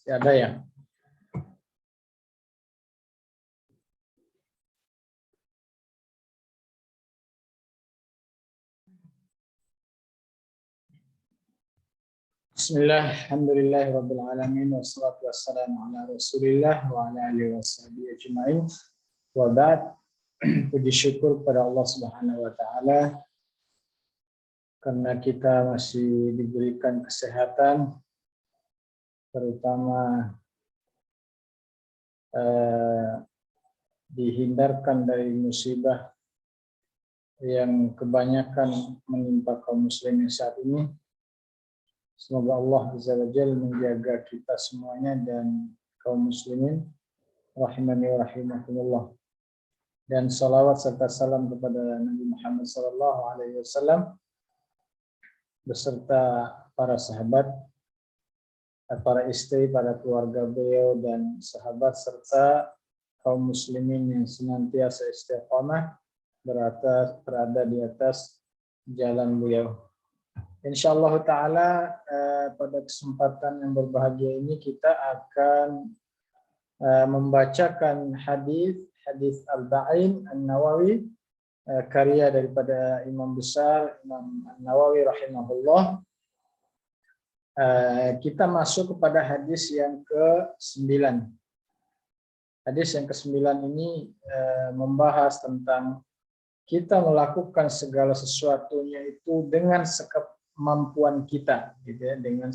Masih ada ya? Bismillah, alhamdulillahirabbil alamin wassalatu wassalamu ala Rasulillah wa ala alihi washabihi ajmain. Wa ba'd. Puji syukur kepada Allah Subhanahu wa taala karena kita masih diberikan kesehatan, terutama dihindarkan dari musibah yang kebanyakan menimpa kaum muslimin saat ini. Semoga Allah Azza wa Jalla menjaga kita semuanya dan kaum muslimin rahimani wa rahimakumullah. Dan salawat serta salam kepada Nabi Muhammad SAW beserta para sahabat, para istri, para keluarga beliau dan sahabat serta kaum muslimin yang senantiasa istiqamah berada di atas jalan beliau. Insyaallah ta'ala pada kesempatan yang berbahagia ini kita akan membacakan hadis Al-Ba'in An-Nawawi, karya daripada Imam besar Imam An-Nawawi rahimahullah. Kita masuk kepada hadis yang ke-9. Hadis yang ke-9 ini membahas tentang kita melakukan segala sesuatunya itu dengan sekemampuan kita, gitu ya, dengan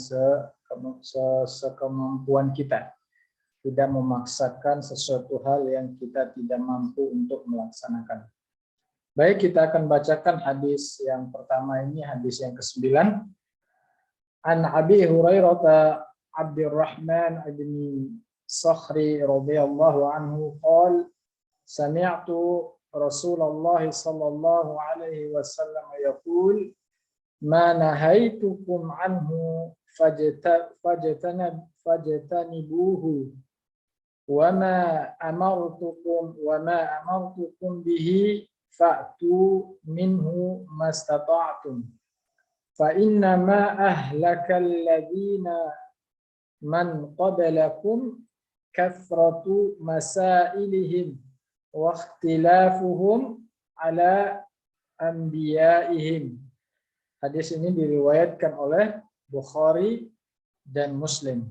sekemampuan kita, tidak memaksakan sesuatu hal yang kita tidak mampu untuk melaksanakan. Baik, kita akan bacakan hadis yang pertama ini, hadis yang ke-9. An Abi Hurairah Abdurrahman bin Sakhri radhiyallahu anhu qala sami'tu Rasulullah sallallahu alaihi wasallam yaqul ma nahaitukum anhu fajtanibuhu wa ma amartukum bihi fa'tu minhu mastata'tum fa inna ma ahlakal ladzina man qablakum kathratu masailihim wa ikhtilafuhum ala anbiya'ihim. Hadis ini diriwayatkan oleh Bukhari dan Muslim.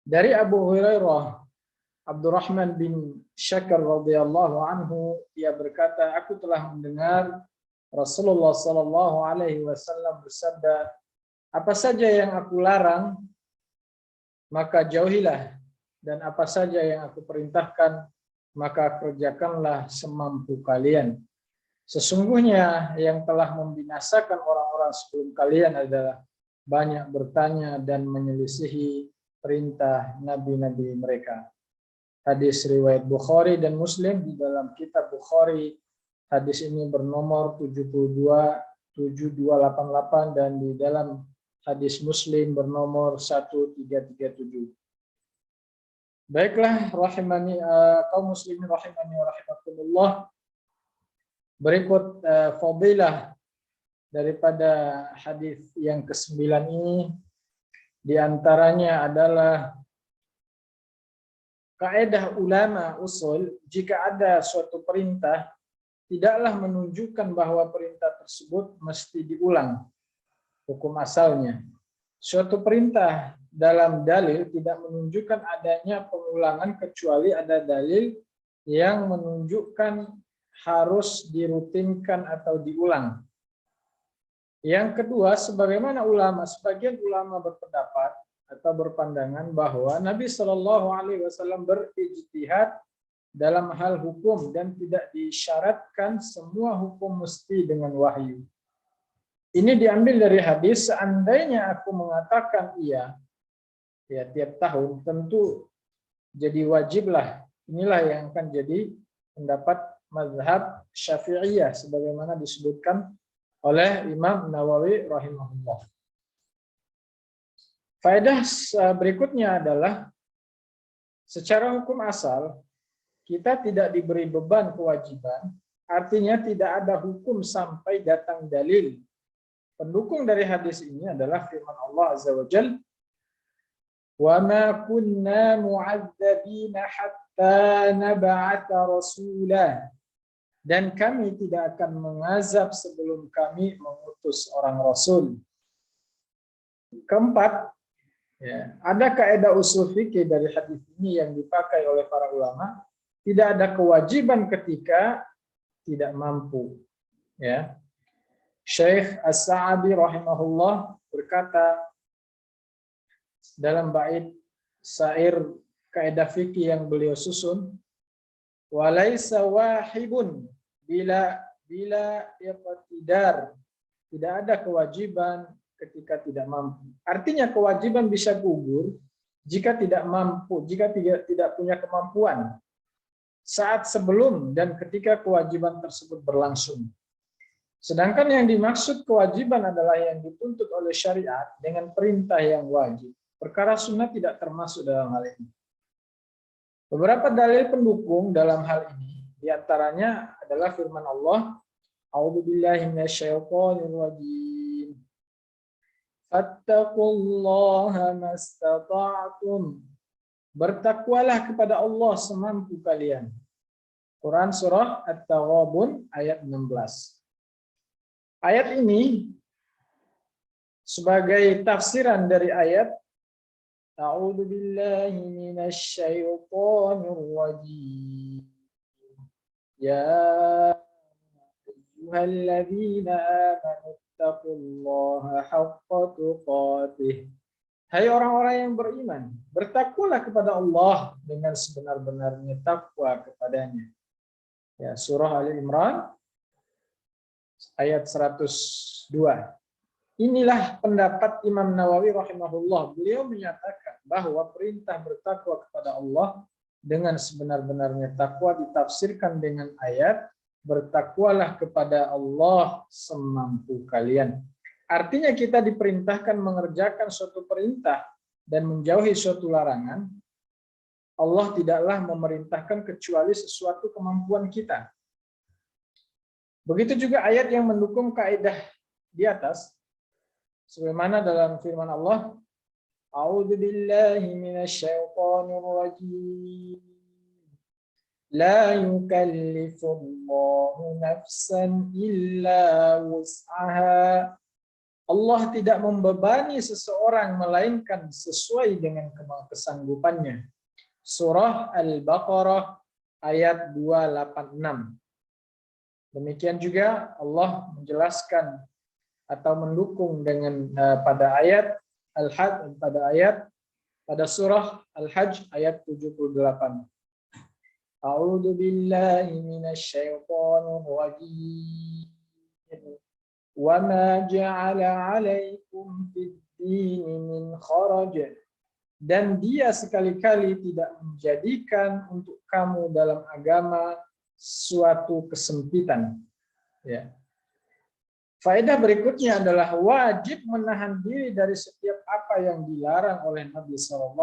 Dari Abu Hurairah Abdurrahman bin Syakar radhiyallahu anhu, ia berkata, aku telah mendengar Rasulullah sallallahu alaihi wasallam bersabda, apa saja yang aku larang maka jauhilah, dan apa saja yang aku perintahkan maka kerjakanlah semampu kalian. Sesungguhnya yang telah membinasakan orang-orang sebelum kalian adalah banyak bertanya dan menyelisihi perintah nabi-nabi mereka. Hadis riwayat Bukhari dan Muslim. Di dalam kitab Bukhari hadis ini bernomor 7278 dan di dalam hadis Muslim bernomor 1337. Baiklah, rahimani kaum muslimin rahimani wa rahimakumullah. Berikut fadilah daripada hadis yang ke-9 ini, di antaranya adalah kaidah ulama usul, jika ada suatu perintah tidaklah menunjukkan bahwa perintah tersebut mesti diulang hukum asalnya. Suatu perintah dalam dalil tidak menunjukkan adanya pengulangan kecuali ada dalil yang menunjukkan harus dirutinkan atau diulang. Yang kedua, sebagaimana sebagian ulama berpendapat atau berpandangan bahwa Nabi Shallallahu Alaihi Wasallam berijtihad dalam hal hukum dan tidak disyaratkan semua hukum mesti dengan wahyu. Ini diambil dari hadis, seandainya aku mengatakan iya, ya tiap tahun tentu jadi wajiblah. Inilah yang akan jadi pendapat mazhab Syafi'iyah sebagaimana disebutkan oleh Imam Nawawi rahimahullah. Faedah berikutnya adalah secara hukum asal kita tidak diberi beban kewajiban, artinya tidak ada hukum sampai datang dalil. Pendukung dari hadis ini adalah firman Allah Azza wa Jalla, Wa ma kunna mu'adzabina hatta nab'atha rasula. Dan kami tidak akan mengazab sebelum kami mengutus orang rasul. Keempat, ya, ada kaidah usul fikih dari hadis ini yang dipakai oleh para ulama, tidak ada kewajiban ketika tidak mampu. Ya. Syekh As-Sa'di rahimahullah berkata dalam bait syair kaidah fikih yang beliau susun, walaisa wahibun bila iqtidar. Tidak ada kewajiban ketika tidak mampu. Artinya kewajiban bisa gugur jika tidak mampu, jika tidak punya kemampuan saat sebelum dan ketika kewajiban tersebut berlangsung. Sedangkan yang dimaksud kewajiban adalah yang dituntut oleh syariat dengan perintah yang wajib. Perkara sunnah tidak termasuk dalam hal ini. Beberapa dalil pendukung dalam hal ini, diantaranya adalah firman Allah, A'udzubillahi minasyaitonir rajim. Fattaqullaha mastata'tum. Bertakwalah kepada Allah semampu kalian. Quran surah At-Taghabun ayat 16. Ayat ini sebagai tafsiran dari ayat A'udzubillahi minasyaitonir rajim. Ya ayyuhalladzina amanu taqullaha haqqa tuqatih. Hai orang-orang yang beriman, bertakwalah kepada Allah dengan sebenar-benarnya takwa kepadanya. Ya, surah Ali Imran ayat 102. Inilah pendapat Imam Nawawi rahimahullah. Beliau menyatakan bahwa perintah bertakwa kepada Allah dengan sebenar-benarnya takwa ditafsirkan dengan ayat bertakwalah kepada Allah semampu kalian. Artinya kita diperintahkan mengerjakan suatu perintah dan menjauhi suatu larangan. Allah tidaklah memerintahkan kecuali sesuatu kemampuan kita. Begitu juga ayat yang mendukung kaidah di atas. Sebagaimana dalam firman Allah, A'udzubillahi minasyaitonir rajim. La yukallifullahu nafsan illa wus'aha. Allah tidak membebani seseorang melainkan sesuai dengan kesanggupannya. Surah Al-Baqarah ayat 286. Demikian juga Allah menjelaskan atau mendukung dengan pada ayat Al-Hajj pada surah Al-Hajj ayat 78. A'udzu billahi minasyaitonir rajim. Wa ma ja'ala 'alaikum fid-din min kharaj. Dan dia sekali-kali tidak menjadikan untuk kamu dalam agama suatu kesempitan. Ya. Faedah berikutnya adalah wajib menahan diri dari setiap apa yang dilarang oleh Nabi SAW.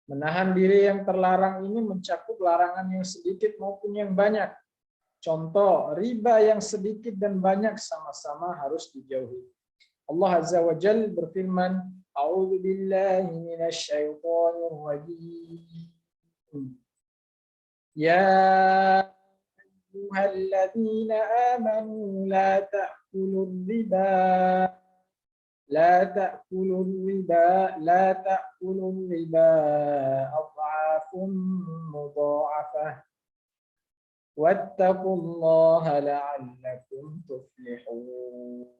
Menahan diri yang terlarang ini mencakup larangan yang sedikit maupun yang banyak. Contoh, riba yang sedikit dan banyak sama-sama harus dijauhi. Allah Azza wa Jalla berfirman, A'udzu billahi minasyaitonir rajim. Ya ayyuhalladzina amanu la ta'kulur riba adhafun mudha'afah. Wattaqullaha la'allakum tuflihun.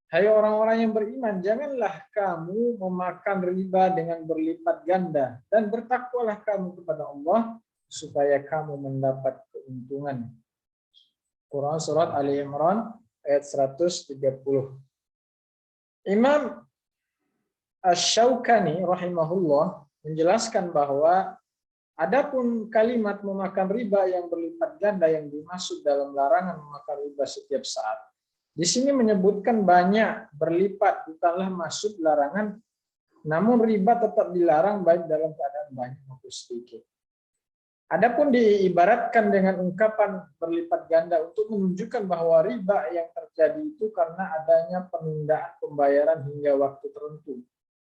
Hai orang-orang yang beriman, janganlah kamu memakan riba dengan berlipat ganda dan bertakwalah kamu kepada Allah supaya kamu mendapat keuntungan. Quran surat Ali Imran ayat 130. Imam Asy-Syaukani rahimahullah menjelaskan bahwa adapun kalimat memakan riba yang berlipat ganda yang dimaksud dalam larangan memakan riba setiap saat, di sini menyebutkan banyak berlipat bukanlah maksud larangan, namun riba tetap dilarang baik dalam keadaan banyak maupun sedikit. Adapun diibaratkan dengan ungkapan berlipat ganda untuk menunjukkan bahwa riba yang terjadi itu karena adanya penundaan pembayaran hingga waktu tertentu.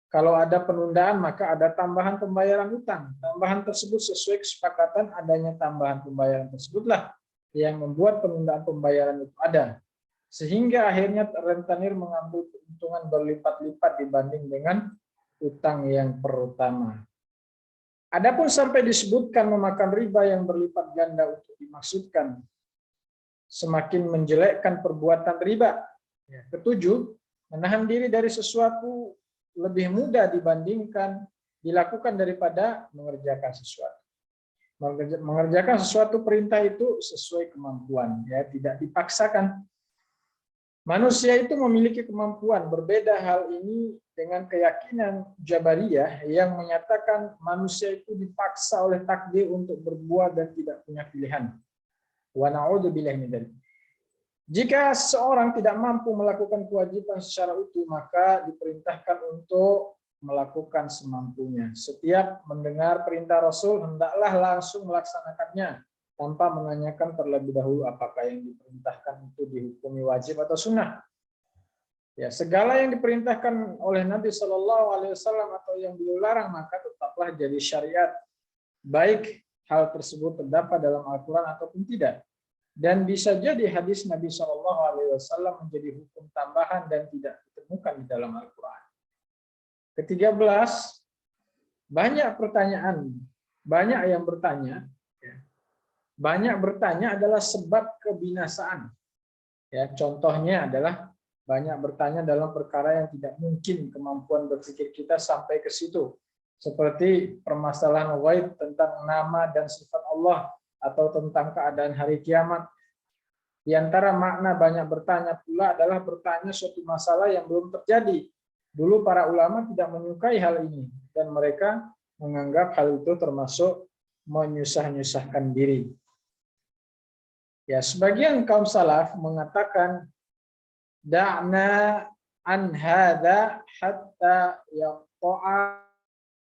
Kalau ada penundaan, maka ada tambahan pembayaran utang. Tambahan tersebut sesuai kesepakatan adanya tambahan pembayaran tersebutlah yang membuat penundaan pembayaran itu ada. Sehingga akhirnya rentenir mengambil keuntungan berlipat-lipat dibanding dengan utang yang pertama. Adapun sampai disebutkan memakan riba yang berlipat ganda untuk dimaksudkan semakin menjelekkan perbuatan riba. Ketujuh, menahan diri dari sesuatu lebih mudah dibandingkan dilakukan daripada mengerjakan sesuatu. Mengerjakan sesuatu perintah itu sesuai kemampuan, ya, tidak dipaksakan. Manusia itu memiliki kemampuan. Berbeda hal ini dengan keyakinan Jabariyah yang menyatakan manusia itu dipaksa oleh takdir untuk berbuat dan tidak punya pilihan. Wa na'udzubillahi min dzalik. Jika seorang tidak mampu melakukan kewajiban secara utuh, maka diperintahkan untuk melakukan semampunya. Setiap mendengar perintah Rasul, hendaklah langsung melaksanakannya, tanpa menanyakan terlebih dahulu apakah yang diperintahkan itu dihukumi wajib atau sunnah. Ya, segala yang diperintahkan oleh Nabi SAW atau yang beliau larang, maka tetaplah jadi syariat. Baik hal tersebut terdapat dalam Al-Quran ataupun tidak. Dan bisa jadi hadis Nabi SAW menjadi hukum tambahan dan tidak ditemukan di dalam Al-Quran. Ke-13, banyak pertanyaan, banyak yang bertanya. Banyak bertanya adalah sebab kebinasaan. Ya, contohnya adalah banyak bertanya dalam perkara yang tidak mungkin kemampuan berpikir kita sampai ke situ. Seperti permasalahan ghaib tentang nama dan sifat Allah, atau tentang keadaan hari kiamat. Di antara makna banyak bertanya pula adalah bertanya suatu masalah yang belum terjadi. Dulu para ulama tidak menyukai hal ini, dan mereka menganggap hal itu termasuk menyusah-nyusahkan diri. Ya, sebagian kaum salaf mengatakan da'na an hadza hatta yaqta'a